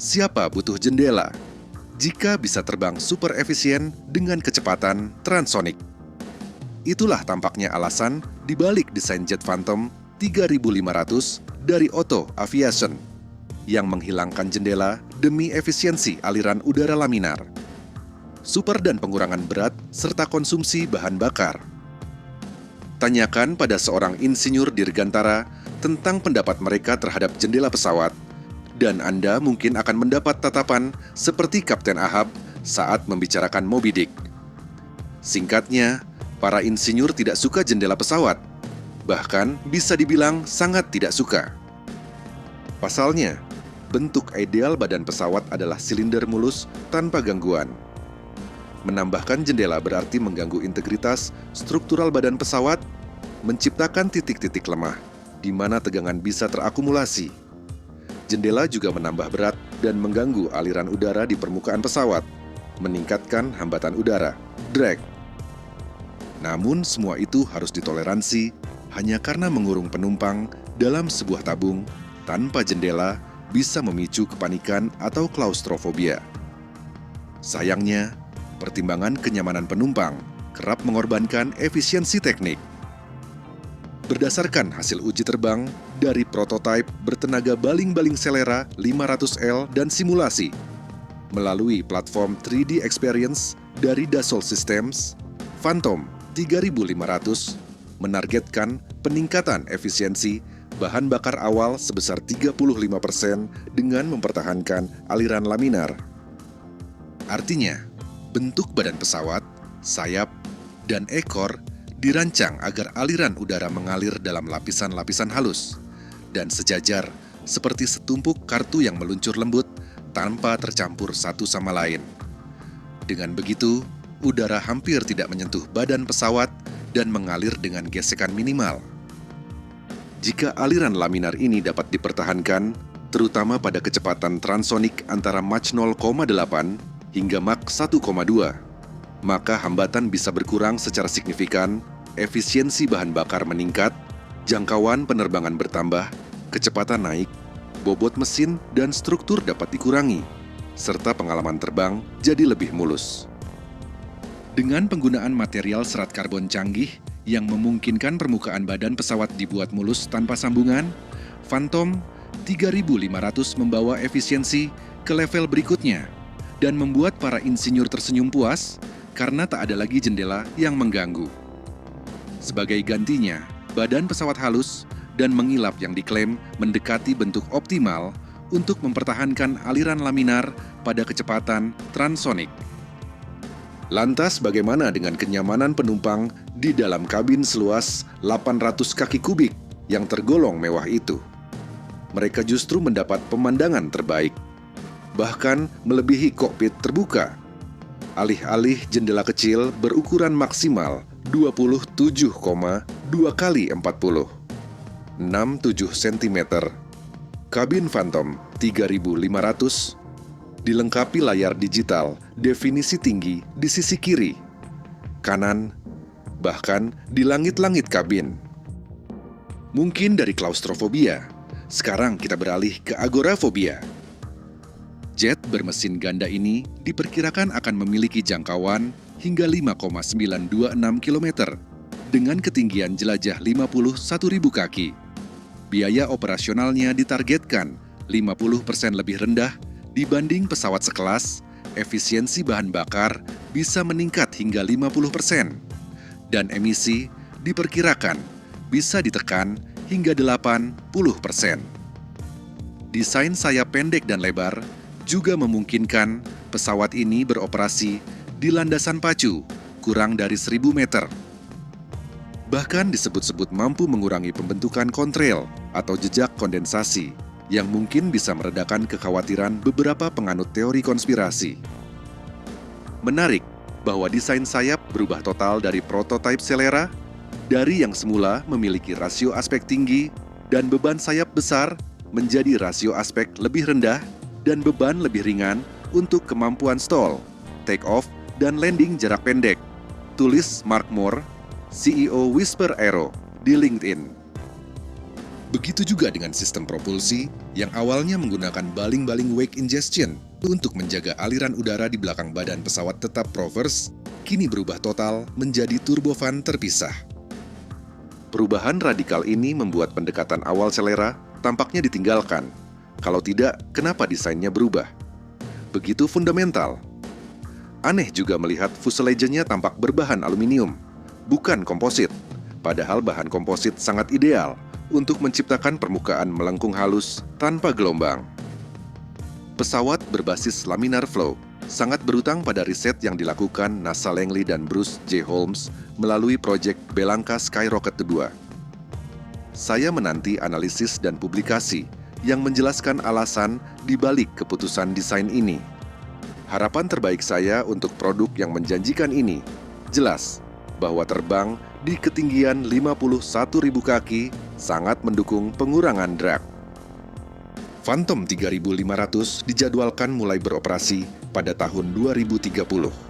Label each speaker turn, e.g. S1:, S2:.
S1: siapa butuh jendela jika bisa terbang super efisien dengan kecepatan transsonik? Itulah tampaknya alasan dibalik desain jet Phantom 3500 dari Otto Aviation yang menghilangkan jendela demi efisiensi aliran udara laminar, super dan pengurangan berat, serta konsumsi bahan bakar. Tanyakan pada seorang insinyur dirgantara tentang pendapat mereka terhadap jendela pesawat, dan Anda mungkin akan mendapat tatapan seperti Kapten Ahab saat membicarakan Moby Dick. Singkatnya, para insinyur tidak suka jendela pesawat, bahkan bisa dibilang sangat tidak suka. Pasalnya, bentuk ideal badan pesawat adalah silinder mulus tanpa gangguan. Menambahkan jendela berarti mengganggu integritas struktural badan pesawat, menciptakan titik-titik lemah, di mana tegangan bisa terakumulasi. Jendela juga menambah berat dan mengganggu aliran udara di permukaan pesawat, meningkatkan hambatan udara, drag. Namun semua itu harus ditoleransi hanya karena mengurung penumpang dalam sebuah tabung tanpa jendela bisa memicu kepanikan atau klaustrofobia. Sayangnya, pertimbangan kenyamanan penumpang kerap mengorbankan efisiensi teknik. Berdasarkan hasil uji terbang dari prototipe bertenaga baling-baling Selera 500L dan simulasi, melalui platform 3D Experience dari Dassault Systems, Phantom 3500 menargetkan peningkatan efisiensi bahan bakar awal sebesar 35% dengan mempertahankan aliran laminar. Artinya, bentuk badan pesawat, sayap, dan ekor dirancang agar aliran udara mengalir dalam lapisan-lapisan halus dan sejajar seperti setumpuk kartu yang meluncur lembut tanpa tercampur satu sama lain. Dengan begitu, udara hampir tidak menyentuh badan pesawat dan mengalir dengan gesekan minimal. Jika aliran laminar ini dapat dipertahankan, terutama pada kecepatan transsonik antara Mach 0,8 hingga Mach 1,2, maka hambatan bisa berkurang secara signifikan, efisiensi bahan bakar meningkat, jangkauan penerbangan bertambah, kecepatan naik, bobot mesin dan struktur dapat dikurangi, serta pengalaman terbang jadi lebih mulus. Dengan penggunaan material serat karbon canggih yang memungkinkan permukaan badan pesawat dibuat mulus tanpa sambungan, Phantom 3500 membawa efisiensi ke level berikutnya dan membuat para insinyur tersenyum puas karena tak ada lagi jendela yang mengganggu. Sebagai gantinya, badan pesawat halus dan mengilap yang diklaim mendekati bentuk optimal untuk mempertahankan aliran laminar pada kecepatan transsonik. Lantas bagaimana dengan kenyamanan penumpang di dalam kabin seluas 800 kaki kubik yang tergolong mewah itu? Mereka justru mendapat pemandangan terbaik, bahkan melebihi kokpit terbuka. Alih-alih jendela kecil berukuran maksimal 27,2 kali 40, 67 cm, kabin Phantom 3500 dilengkapi layar digital definisi tinggi di sisi kiri, kanan, bahkan di langit-langit kabin. Mungkin dari klaustrofobia, sekarang kita beralih ke agorafobia. Jet bermesin ganda ini diperkirakan akan memiliki jangkauan hingga 5,926 km dengan ketinggian jelajah 51.000 kaki. Biaya operasionalnya ditargetkan 50% lebih rendah dibanding pesawat sekelas, efisiensi bahan bakar bisa meningkat hingga 50%, dan emisi diperkirakan bisa ditekan hingga 80%. Desain sayap pendek dan lebar juga memungkinkan pesawat ini beroperasi di landasan pacu kurang dari 1.000 meter. Bahkan disebut-sebut mampu mengurangi pembentukan kontrail atau jejak kondensasi yang mungkin bisa meredakan kekhawatiran beberapa penganut teori konspirasi. Menarik bahwa desain sayap berubah total dari prototipe Selera, dari yang semula memiliki rasio aspek tinggi dan beban sayap besar menjadi rasio aspek lebih rendah dan beban lebih ringan untuk kemampuan stall, take off, dan landing jarak pendek, tulis Mark Moore, CEO Whisper Aero di LinkedIn. Begitu juga dengan sistem propulsi yang awalnya menggunakan baling-baling wake ingestion untuk menjaga aliran udara di belakang badan pesawat tetap Provers, kini berubah total menjadi turbofan terpisah. Perubahan radikal ini membuat pendekatan awal selera tampaknya ditinggalkan. Kalau tidak, kenapa desainnya berubah? Begitu fundamental. Aneh juga melihat fuselage-nya tampak berbahan aluminium, bukan komposit. Padahal bahan komposit sangat ideal untuk menciptakan permukaan melengkung halus tanpa gelombang. Pesawat berbasis laminar flow sangat berutang pada riset yang dilakukan NASA Langley dan Bruce J. Holmes melalui proyek Belangka Skyrocket II. Saya menanti analisis dan publikasi yang menjelaskan alasan di balik keputusan desain ini. Harapan terbaik saya untuk produk yang menjanjikan ini jelas bahwa terbang di ketinggian 51.000 kaki sangat mendukung pengurangan drag. Phantom 3500 dijadwalkan mulai beroperasi pada tahun 2030.